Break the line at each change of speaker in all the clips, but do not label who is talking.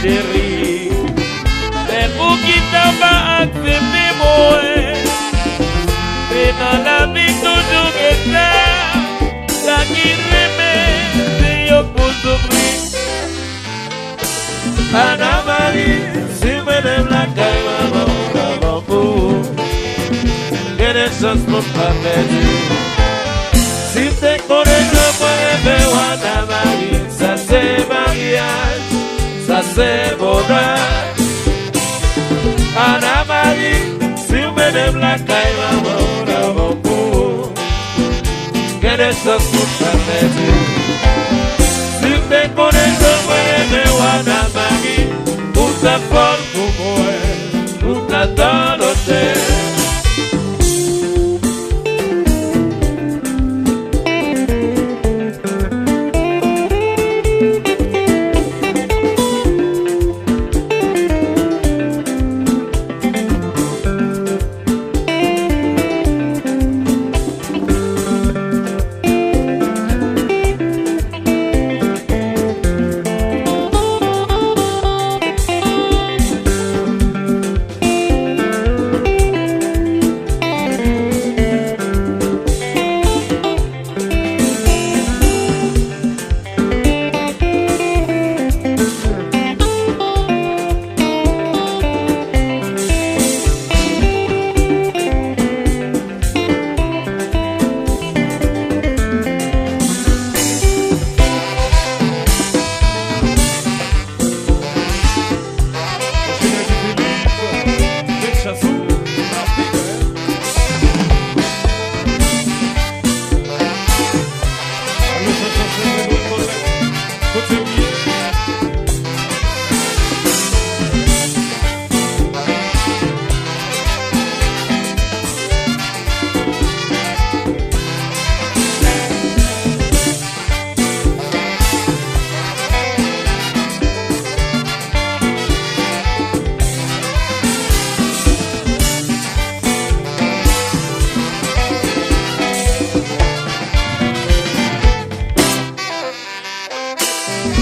chérie. Mais pour qui t'as pas accepté moi, mais dans la vie toujours que ça qui remet, c'est yo pour souffrir. Anna Marie, si madame la caille, maman, pour que les choses ne sont pas perdues. Si t'es connu, je pourrais faire Anna Marie, ça c'est mariage, ça c'est bonheur. Anna Marie, si madame la caille, maman, pour que les choses ne sont pas perdues. Si t'es connu, je pourrais faire Anna Marie, pour ta forme, pour moi, pour ta dans l'hôtel.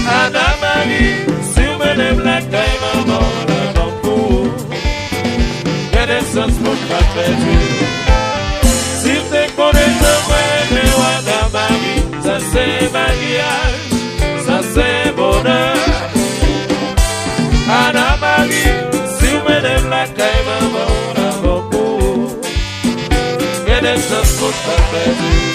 Anna Marie, si madame la caille, maman, pour que les choses ne sont pas perdues. Si t'es connu, je pourrais faire Anna Marie, ça c'est mariage, ça c'est bonheur. Anna Marie, si madame la caille, maman, pour que les choses ne sont pas perdues.